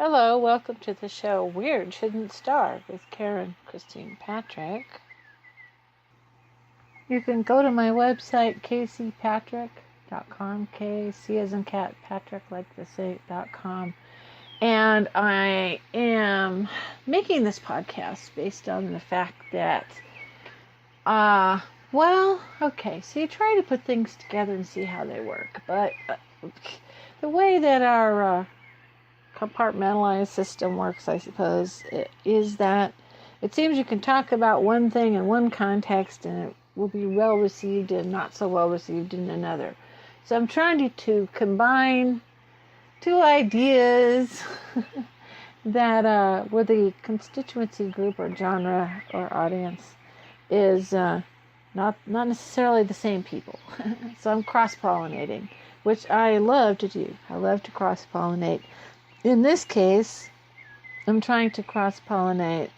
Hello, welcome to the show Weird Shouldn't Starve with Karen Christine Patrick. You can go to my website, kcpatrick.com, K-C as in cat, Patrick like the say.com. And I am making this podcast based on the fact that, so you try to put things together and see how they work. But the way that our compartmentalized system works, I suppose, is that it seems you can talk about one thing in one context and it will be well received and not so well received in another. So I'm trying to combine two ideas that where the constituency group or genre or audience is not necessarily the same people. So I'm cross-pollinating, which I love to do. I love to cross-pollinate. In this case, I'm trying to cross-pollinate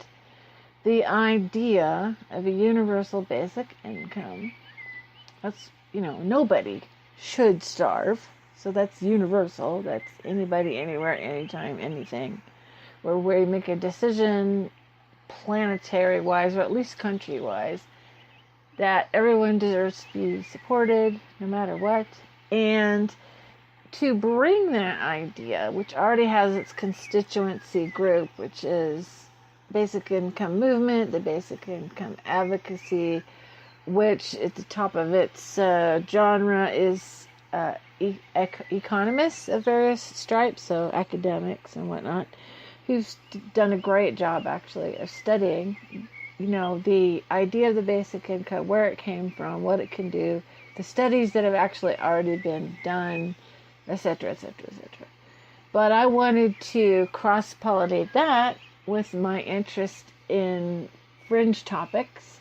the idea of a universal basic income. That's, nobody should starve. So that's universal. That's anybody, anywhere, anytime, anything. Where we make a decision planetary-wise, or at least country-wise, that everyone deserves to be supported no matter what. And to bring that idea, which already has its constituency group, which is basic income movement, the basic income advocacy, which at the top of its genre is economists of various stripes, so academics and whatnot, who've done a great job actually of studying, the idea of the basic income, where it came from, what it can do, the studies that have actually already been done, etc., etc., etc. But I wanted to cross-pollinate that with my interest in fringe topics,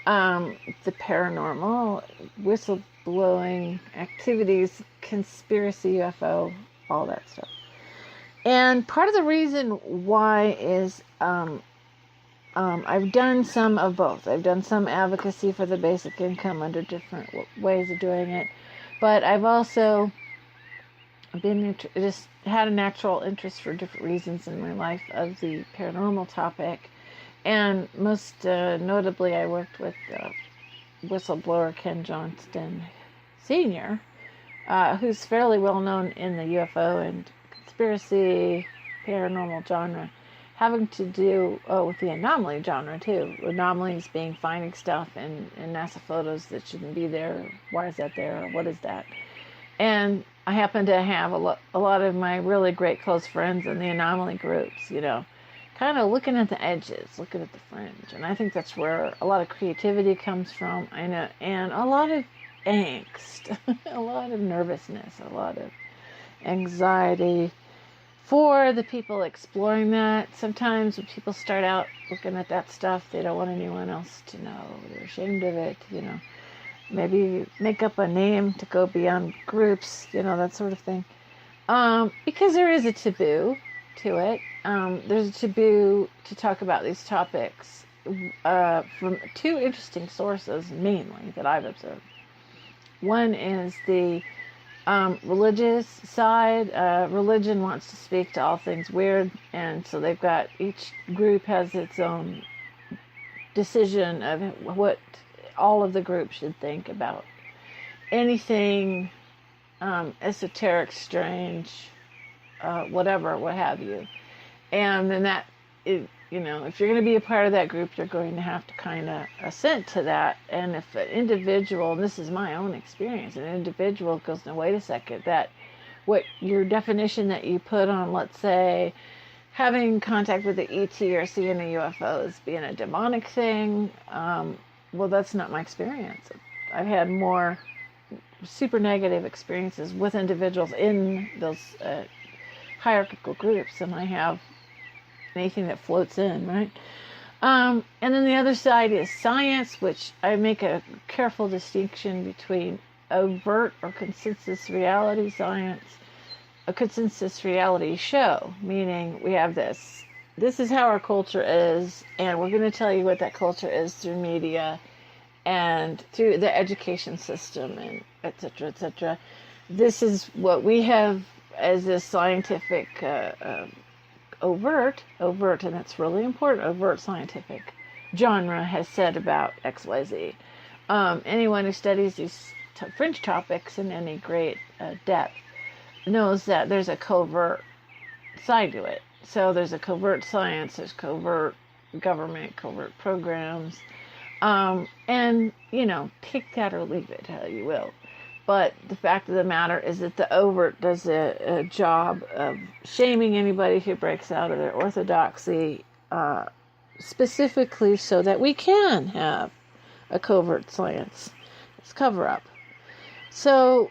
the paranormal, whistleblowing activities, conspiracy, UFO, all that stuff. And part of the reason why is I've done some of both. I've done some advocacy for the basic income under different ways of doing it, but I've also just had a natural interest for different reasons in my life of the paranormal topic, and most notably I worked with whistleblower Ken Johnston Sr., who's fairly well known in the UFO and conspiracy paranormal genre, having to do with the anomaly genre too. Anomalies being finding stuff in NASA photos that shouldn't be there. Why is that there? What is that? And I happen to have a lot of my really great close friends in the anomaly groups, kind of looking at the edges, looking at the fringe. And I think that's where a lot of creativity comes from, I know, and a lot of angst, a lot of nervousness, a lot of anxiety for the people exploring that. Sometimes when people start out looking at that stuff, they don't want anyone else to know. They're ashamed of it, Maybe make up a name to go beyond groups, that sort of thing. Because there is a taboo to it. There's a taboo to talk about these topics from two interesting sources, mainly, that I've observed. One is the religious side. Religion wants to speak to all things weird, and so they've got, each group has its own decision of what all of the groups should think about anything esoteric, strange, whatever, what have you. And then that, if you're going to be a part of that group, you're going to have to kind of assent to that. And if an individual, and this is my own experience, an individual goes, no, wait a second, that what your definition that you put on, let's say, having contact with the ET or seeing a UFO as being a demonic thing, well, that's not my experience. I've had more super negative experiences with individuals in those hierarchical groups than I have anything that floats in, right? And then the other side is science, which I make a careful distinction between overt or consensus reality science, a consensus reality show, meaning we have this is how our culture is, and we're going to tell you what that culture is through media and through the education system, and et cetera, et cetera. This is what we have as a scientific overt, and that's really important, overt scientific genre has said about XYZ. Anyone who studies these fringe topics in any great depth knows that there's a covert side to it. So there's a covert science, there's covert government, covert programs, and, pick that or leave it, how you will. But the fact of the matter is that the overt does a job of shaming anybody who breaks out of their orthodoxy, specifically so that we can have a covert science. It's cover-up. So,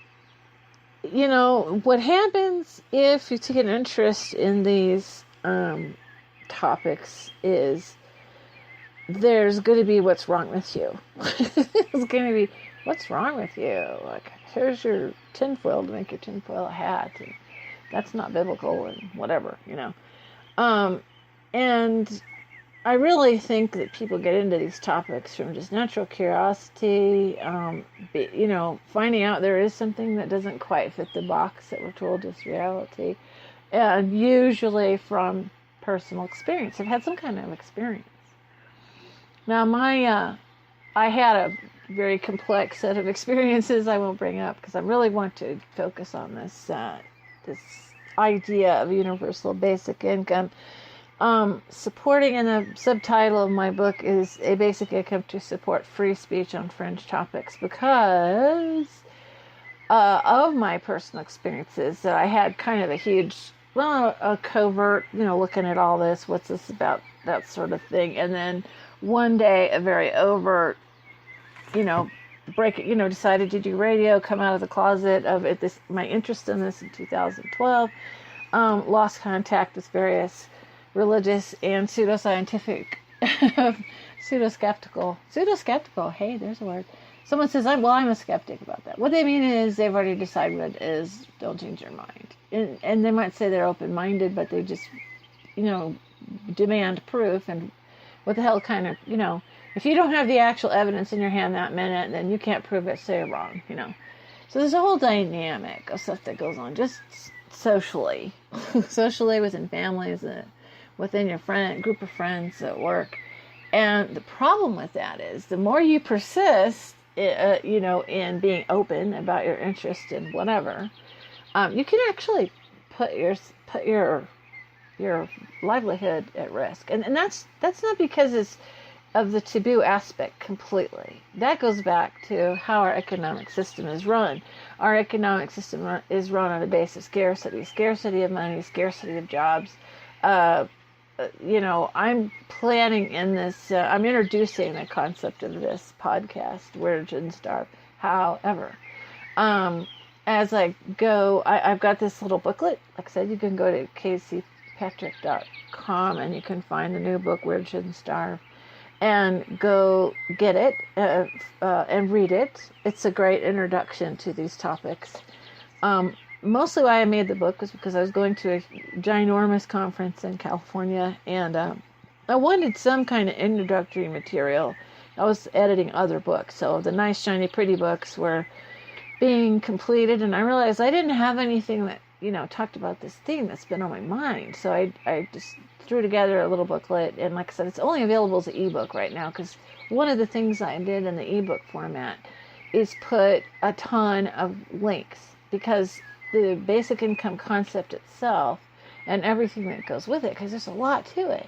what happens if you take an interest in these topics is there's going to be what's wrong with you. It's going to be, what's wrong with you? Like, here's your tinfoil to make your tinfoil hat. And that's not biblical and whatever, And I really think that people get into these topics from just natural curiosity, finding out there is something that doesn't quite fit the box that we're told is reality, and usually from personal experience. I've had some kind of experience. Now, I had a very complex set of experiences I won't bring up because I really want to focus on this idea of universal basic income. Supporting, in the subtitle of my book, is a basic income to support free speech on fringe topics, because of my personal experiences that I had kind of a covert, looking at all this, what's this about, that sort of thing, and then one day a very overt, decided to do radio, come out of the closet of it, my interest in this in 2012, lost contact with various religious and pseudoscientific, pseudo-skeptical, hey, there's a word. Someone says, I'm a skeptic about that. What they mean is they've already decided what it is, don't change your mind. And they might say they're open-minded, but they just, demand proof, and what the hell kind of, if you don't have the actual evidence in your hand that minute, then you can't prove it, so you're wrong, So there's a whole dynamic of stuff that goes on, just socially, within families, within your group of friends at work. And the problem with that is the more you persist, in being open about your interest in whatever, you can actually put your livelihood at risk. And that's not because of the taboo aspect completely. That goes back to how our economic system is run. Our economic system is run on the basis of scarcity of money, scarcity of jobs. I'm planning in this, I'm introducing the concept of this podcast, Where Shouldn't Starve. However, as I go, I've got this little booklet. Like I said, you can go to kcpatrick.com and you can find the new book, Where Shouldn't Starve, and go get it and read it. It's a great introduction to these topics. Mostly why I made the book was because I was going to a ginormous conference in California, and I wanted some kind of introductory material. I was editing other books, so the nice, shiny, pretty books were being completed, and I realized I didn't have anything that, talked about this theme that's been on my mind. So I just threw together a little booklet, and like I said, it's only available as an ebook right now, because one of the things I did in the ebook format is put a ton of links, because the basic income concept itself and everything that goes with it, because there's a lot to it,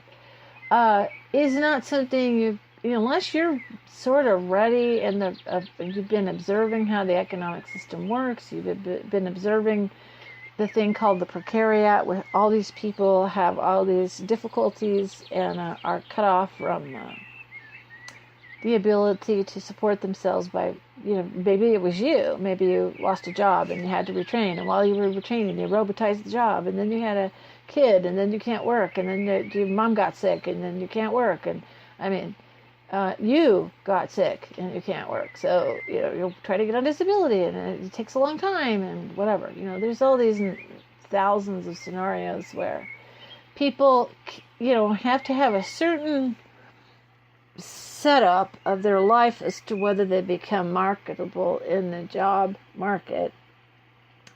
is not something unless you're sort of ready and you've been observing how the economic system works, you've been observing the thing called the precariat, where all these people have all these difficulties and are cut off from the ability to support themselves by, maybe it was you. Maybe you lost a job and you had to retrain. And while you were retraining, you robotized the job. And then you had a kid, and then you can't work. And then your mom got sick, and then you can't work. And, you got sick and you can't work. So, you'll try to get on disability, and it takes a long time and whatever. There's all these thousands of scenarios where people, have to have a certain setup of their life as to whether they become marketable in the job market,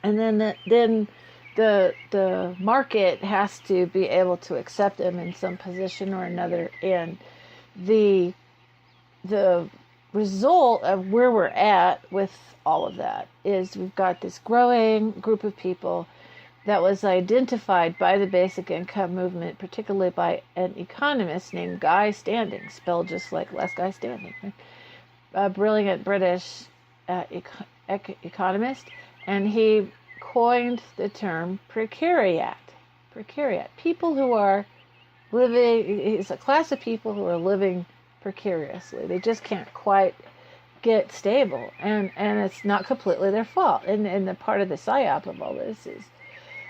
and then the market has to be able to accept them in some position or another, and the result of where we're at with all of that is we've got this growing group of people that was identified by the basic income movement, particularly by an economist named Guy Standing, spelled just like last guy standing, a brilliant British economist, and he coined the term precariat. Precariat. People who are living, it's a class of people who are living precariously. They just can't quite get stable, and it's not completely their fault. And the part of the psyop of all this is,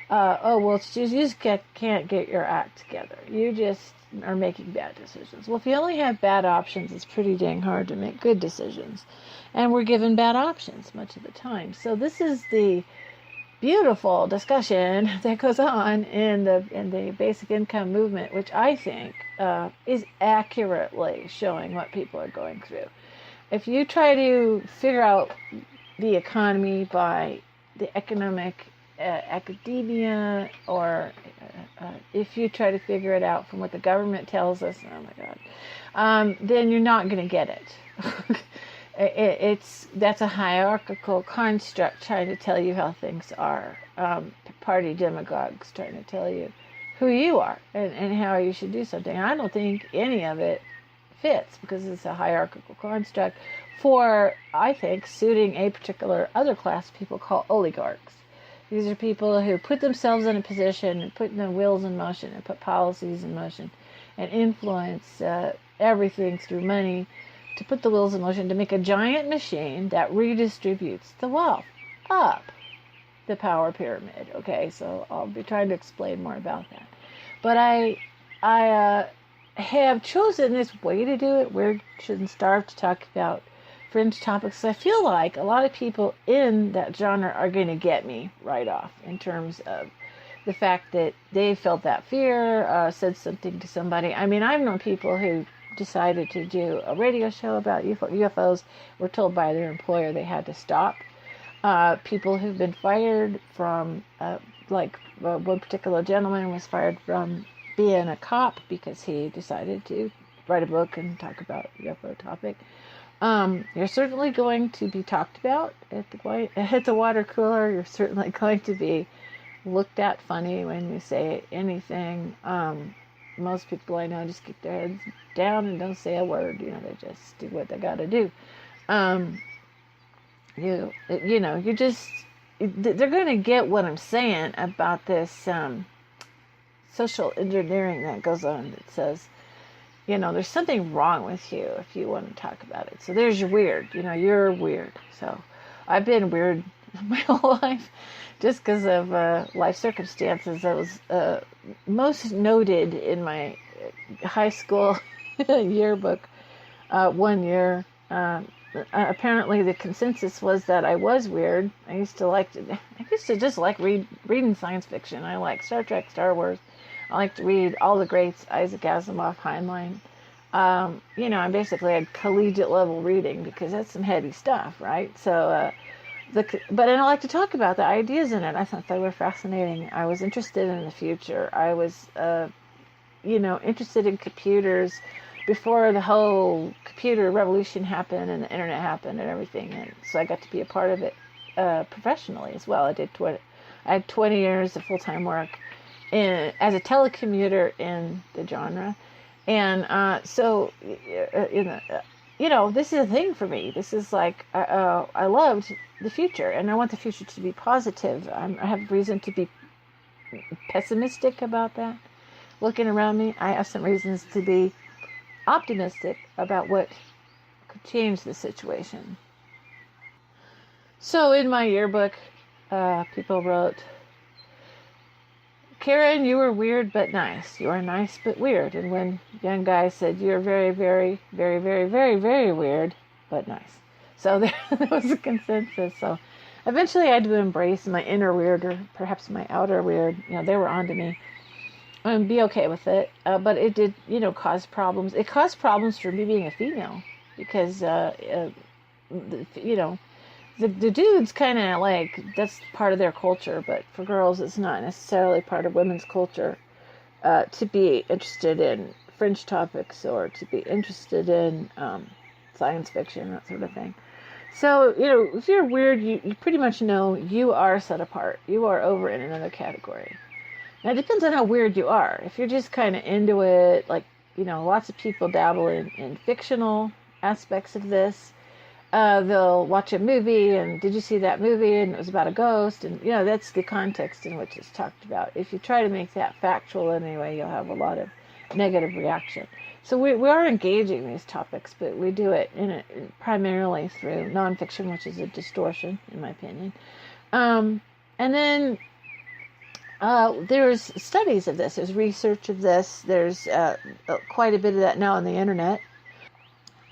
you just can't get your act together. You just are making bad decisions. Well, if you only have bad options, it's pretty dang hard to make good decisions. And we're given bad options much of the time. So this is the beautiful discussion that goes on in the basic income movement, which I think is accurately showing what people are going through. If you try to figure out the economy by the economic academia, or if you try to figure it out from what the government tells us, oh my God, then you're not going to get it. That's a hierarchical construct trying to tell you how things are. Party demagogues trying to tell you who you are and how you should do something. I don't think any of it fits because it's a hierarchical construct for, I think, suiting a particular other class people called oligarchs. These are people who put themselves in a position and put the wheels in motion and put policies in motion and influence everything through money to put the wheels in motion to make a giant machine that redistributes the wealth up the power pyramid. Okay, so I'll be trying to explain more about that. But I have chosen this way to do it. Weird Shouldn't Starve to talk about fringe topics. I feel like a lot of people in that genre are going to get me right off in terms of the fact that they felt that fear, said something to somebody. I mean, I've known people who decided to do a radio show about UFOs, were told by their employer they had to stop. People who've been fired from, one particular gentleman was fired from being a cop because he decided to write a book and talk about UFO topic. You're certainly going to be talked about at the water cooler. You're certainly going to be looked at funny when you say anything. Most people I know just keep their heads down and don't say a word. They just do what they got to do. They're going to get what I'm saying about this social engineering that goes on that says, there's something wrong with you if you want to talk about it. So there's your weird. You're weird. So I've been weird my whole life just because of life circumstances. I was most noted in my high school yearbook one year. Apparently the consensus was that I was weird. I used to just like reading science fiction. I like Star Trek, Star Wars. I like to read all the greats, Isaac Asimov, Heinlein. I basically had collegiate level reading because that's some heady stuff, right? So, but I like to talk about the ideas in it. I thought they were fascinating. I was interested in the future. I was, interested in computers before the whole computer revolution happened and the internet happened and everything. And so I got to be a part of it professionally as well. I had 20 years of full-time work as a telecommuter in the genre. And this is a thing for me. This is like, I loved the future, and I want the future to be positive. I have reason to be pessimistic about that. Looking around me, I have some reasons to be optimistic about what could change the situation. So in my yearbook, people wrote, Karen, you were weird but nice. You are nice but weird. And when young guy said, you're very, very, very, very, very, very weird but nice. So there was a consensus. So eventually I had to embrace my inner weird, or perhaps my outer weird. They were onto me. And be okay with it. But it did, cause problems. It caused problems for me being a female. Because, the dudes kind of like, that's part of their culture, but for girls, it's not necessarily part of women's culture to be interested in fringe topics or to be interested in science fiction, that sort of thing. So, if you're weird, you pretty much know you are set apart. You are over in another category. Now, it depends on how weird you are. If you're just kind of into it, like, lots of people dabble in fictional aspects of this. They'll watch a movie, and did you see that movie? And it was about a ghost. And, that's the context in which it's talked about. If you try to make that factual anyway, you'll have a lot of negative reaction. So we are engaging these topics, but we do it primarily through nonfiction, which is a distortion, in my opinion. And then there's studies of this. There's research of this. There's quite a bit of that now on the internet.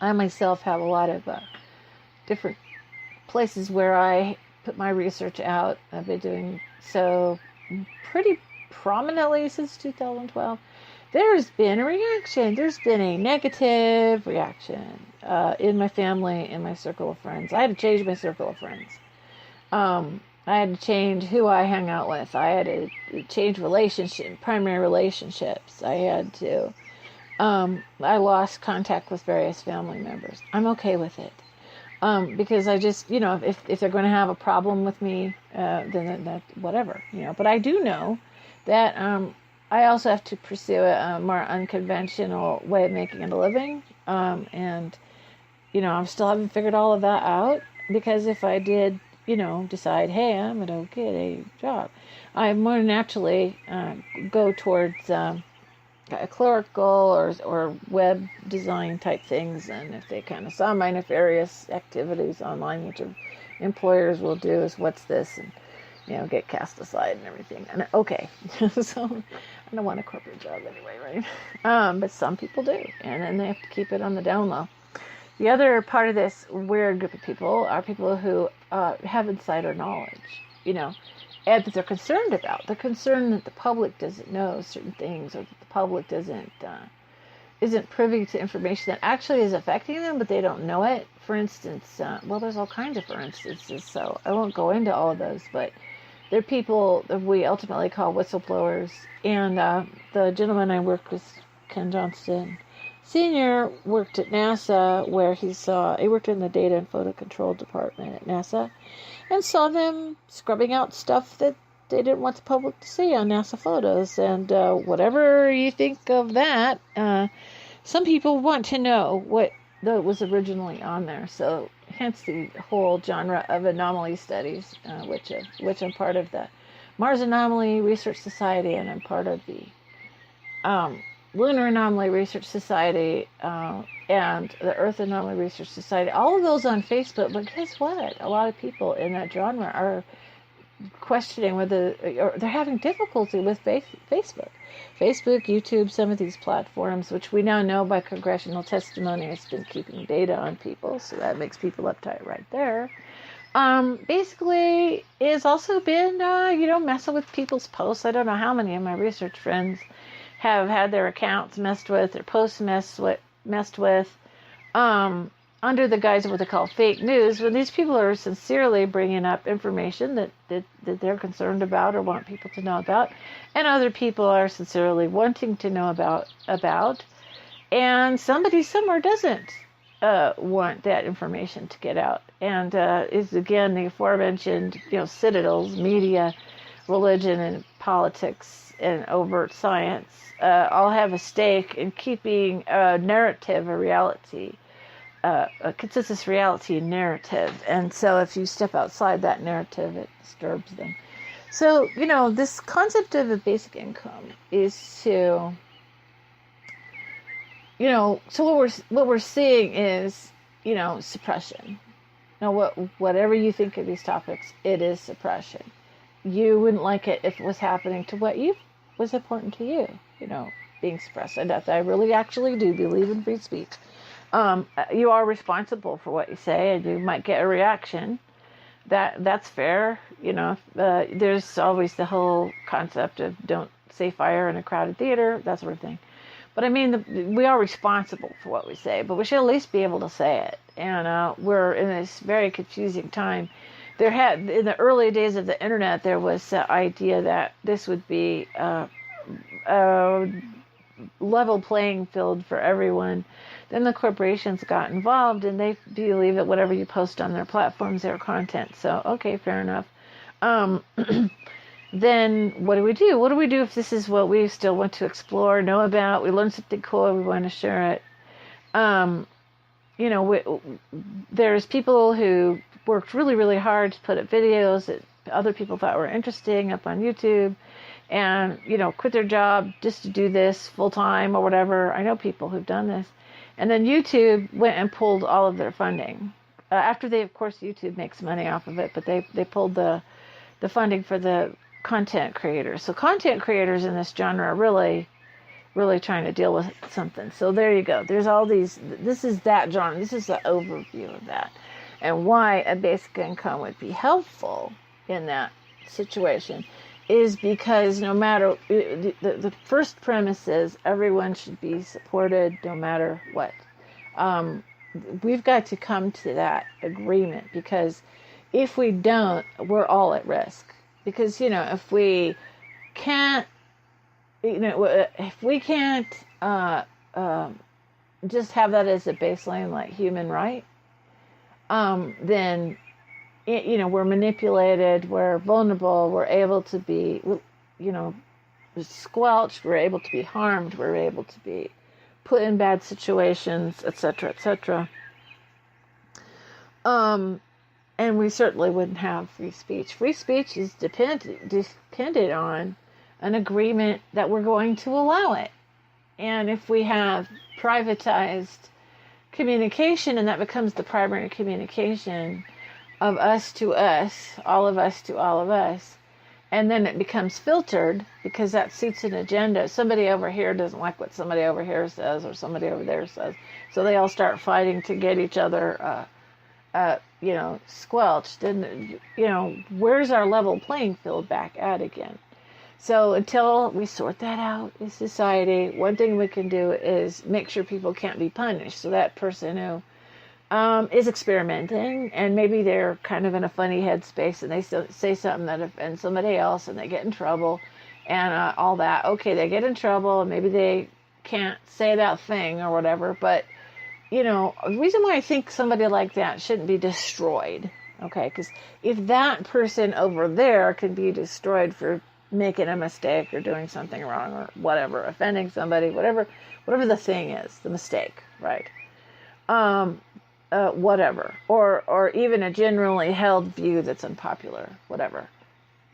I myself have a lot of different places where I put my research out. I've been doing so pretty prominently since 2012. There's been a reaction. There's been a negative reaction in my family, in my circle of friends. I had to change my circle of friends. I had to change who I hang out with. I had to change primary relationships. I had to, I lost contact with various family members. I'm okay with it. Because I just, if they're going to have a problem with me, then that whatever, But I do know that I also have to pursue a more unconventional way of making a living. And, I still haven't figured all of that out, because if I did, decide, hey, I'm going to get a job, I more naturally go towards clerical or web design type things. And if they kind of saw my nefarious activities online, which employers will do, is what's this, and get cast aside and everything. And okay, so I don't want a corporate job anyway, right? But some people do, and then they have to keep it on the down low. The other part of this weird group of people are people who have insider knowledge, and that they're concerned about. They're concerned that the public doesn't know certain things, or that the public isn't privy to information that actually is affecting them, but they don't know it. For instance, there's all kinds of for instances, so I won't go into all of those, but there are people that we ultimately call whistleblowers. And the gentleman I worked with, Ken Johnston Sr., worked at NASA, where he worked in the data and photo control department at NASA, and saw them scrubbing out stuff that they didn't want the public to see on NASA photos. And whatever you think of that, some people want to know what was originally on there. So hence the whole genre of anomaly studies, which I'm part of the Mars Anomaly Research Society, and I'm part of the Lunar Anomaly Research Society, and the Earth Anomaly Research Society. All of those on Facebook. But guess what? A lot of people in that genre are questioning whether, or they're having difficulty with Facebook, YouTube, some of these platforms, which we now know by congressional testimony has been keeping data on people, so that makes people uptight right there. Basically, it's also been, messing with people's posts. I don't know how many of my research friends have had their accounts messed with, their posts messed with, under the guise of what they call fake news, when these people are sincerely bringing up information that they're concerned about or want people to know about, and other people are sincerely wanting to know about, and somebody somewhere doesn't want that information to get out. And is again the aforementioned, citadels, media, religion, and politics, and overt science all have a stake in keeping a narrative, a reality, a consensus reality narrative. And so if you step outside that narrative, it disturbs them. So, this concept of a basic income is to, so what we're seeing is, suppression. Now, whatever you think of these topics, it is suppression. You wouldn't like it if it was happening to what was important to you, being suppressed. And I really actually do believe in free speech. You are responsible for what you say, and you might get a reaction. That's fair. There's always the whole concept of don't say fire in a crowded theater, that sort of thing. But I mean, we are responsible for what we say, but we should at least be able to say it. And we're in this very confusing time. In the early days of the internet, there was the idea that this would be a level playing field for everyone. Then the corporations got involved, and they believe that whatever you post on their platforms, their content. So, okay, fair enough. Then what do we do? What do we do if this is what we still want to explore, know about? We learned something cool, we want to share it. There's people who worked really, really hard to put up videos that other people thought were interesting up on YouTube, and, quit their job just to do this full time or whatever. I know people who've done this. And then YouTube went and pulled all of their funding. After of course, YouTube makes money off of it, but they pulled the funding for the content creators. So content creators in this genre are really, really trying to deal with something. So there you go. There's all these, this is that genre. This is the overview of that. And why a basic income would be helpful in that situation is because no matter, the first premise is everyone should be supported no matter what. We've got to come to that agreement, because if we don't, we're all at risk. Because, if we can't, just have that as a baseline, like human right, then, we're manipulated, we're vulnerable, we're able to be, squelched, we're able to be harmed, we're able to be put in bad situations, etc., etc. And we certainly wouldn't have free speech. Free speech is dependent on an agreement that we're going to allow it. And if we have privatized communication, and that becomes the primary communication of us to us, all of us to all of us, and then it becomes filtered because that suits an agenda. Somebody over here doesn't like what somebody over here says, or somebody over there says. So they all start fighting to get each other squelched. And, where's our level playing field back at again? So until we sort that out in society, one thing we can do is make sure people can't be punished. So that person who is experimenting, and maybe they're kind of in a funny headspace, and they say something that offends somebody else, and they get in trouble, and all that. Okay, they get in trouble, and maybe they can't say that thing or whatever, but the reason why I think somebody like that shouldn't be destroyed, okay, because if that person over there can be destroyed for making a mistake or doing something wrong or whatever, offending somebody, whatever the thing is, the mistake, right? Whatever, or even a generally held view that's unpopular, whatever.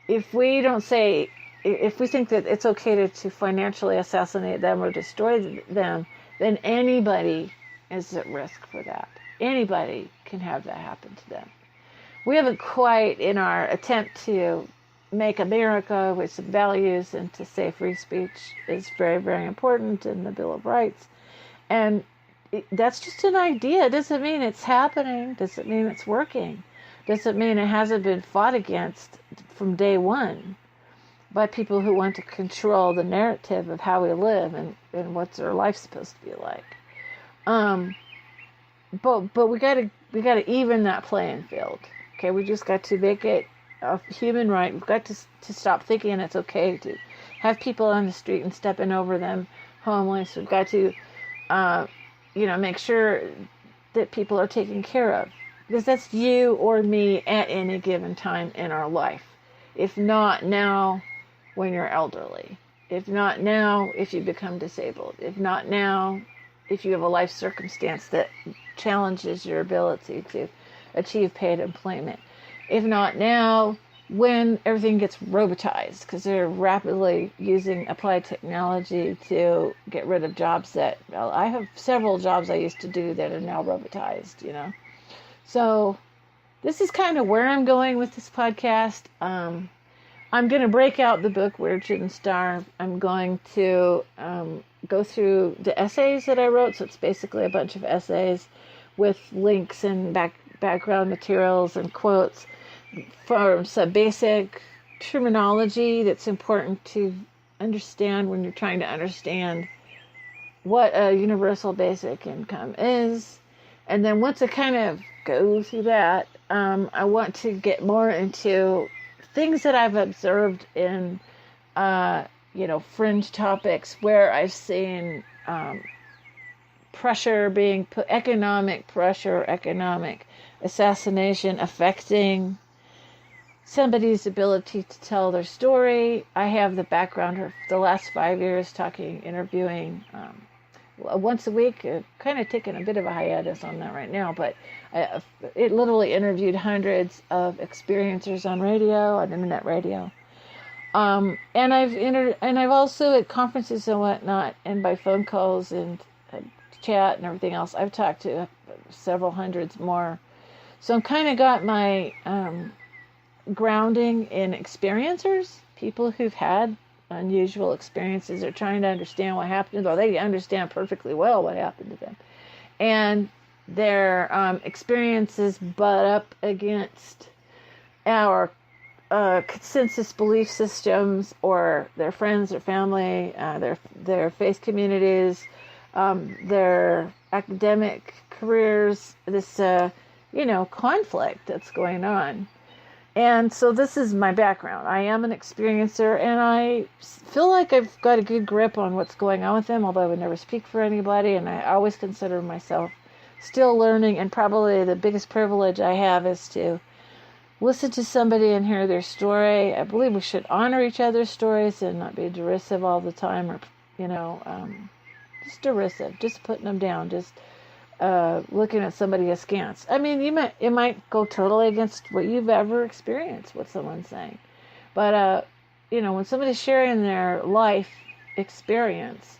If we think that it's okay to financially assassinate them or destroy them, then anybody is at risk for that. Anybody can have that happen to them. We haven't quite, in our attempt to make America with some values and to say free speech is very, very important in the Bill of Rights. And that's just an idea. It doesn't mean it's happening. Doesn't mean it's working. Doesn't mean it hasn't been fought against from day one by people who want to control the narrative of how we live and what's our life supposed to be like. But we gotta even that playing field. Okay, we just got to make it a human right. We've got to stop thinking it's okay to have people on the street and stepping over them homeless. We've got to, make sure that people are taken care of, because that's you or me at any given time in our life. If not now, when you're elderly. If not now, if you become disabled. If not now, if you have a life circumstance that challenges your ability to achieve paid employment. If not now, when everything gets robotized, because they're rapidly using applied technology to get rid of jobs that, I have several jobs I used to do that are now robotized, So this is kind of where I'm going with this podcast. I'm going to break out the book Weird Shouldn't Starve. I'm going to go through the essays that I wrote. So it's basically a bunch of essays with links and background materials and quotes from some basic terminology that's important to understand when you're trying to understand what a universal basic income is. And then once I kind of go through that, I want to get more into things that I've observed in, fringe topics where I've seen pressure being put, economic pressure, economic assassination affecting somebody's ability to tell their story. I have the background of the last 5 years interviewing once a week, kind of taking a bit of a hiatus on that right now, but it literally interviewed hundreds of experiencers on radio, on internet radio. And I've also at conferences and whatnot, and by phone calls and chat and everything else, I've talked to several hundreds more. So I'm kind of got my grounding in experiencers, people who've had unusual experiences or trying to understand what happened, or they understand perfectly well what happened to them, and their experiences butt up against our consensus belief systems, or their friends or family, their faith communities, their academic careers, this conflict that's going on. And so this is my background. I am an experiencer, and I feel like I've got a good grip on what's going on with them, although I would never speak for anybody, and I always consider myself still learning, and probably the biggest privilege I have is to listen to somebody and hear their story. I believe we should honor each other's stories and not be derisive all the time, or, just derisive, just putting them down, just looking at somebody askance. I mean, it might go totally against what you've ever experienced, what someone's saying. But, when somebody's sharing their life experience,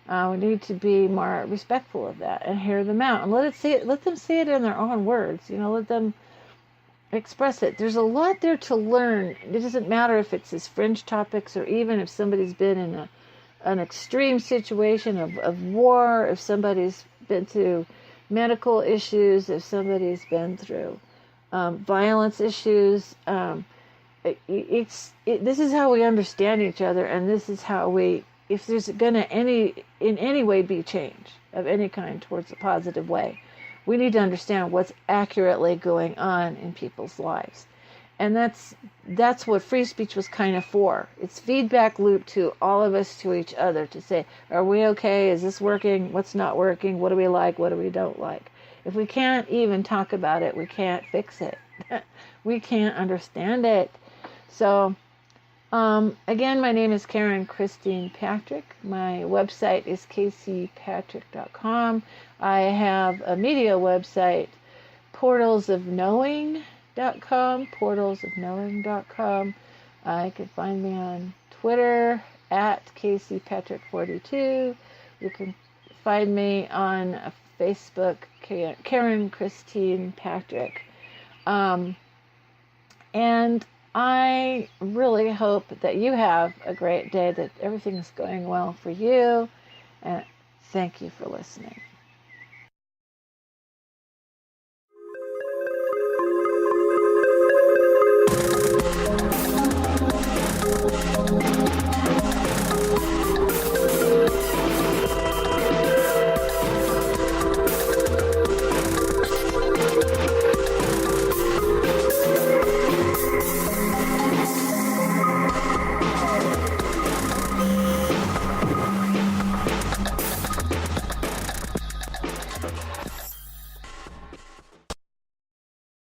we need to be more respectful of that and hear them out and let them see it in their own words. Let them express it. There's a lot there to learn. It doesn't matter if it's as fringe topics, or even if somebody's been in an extreme situation of war, if somebody's been through medical issues, if somebody's been through violence issues. This is how we understand each other, and this is how if there's going to in any way be change of any kind towards a positive way, we need to understand what's accurately going on in people's lives. And that's what free speech was kind of for. It's feedback loop to all of us, to each other, to say, are we okay? Is this working? What's not working? What do we like? What do we don't like? If we can't even talk about it, we can't fix it. We can't understand it. So, again, my name is Karen Christine Patrick. My website is kcpatrick.com. I have a media website, portalsofknowing.com. You can find me on Twitter at kcpatrick42. You can find me on Facebook, Karen Christine Patrick. And I really hope that you have a great day, that everything is going well for you. And thank you for listening.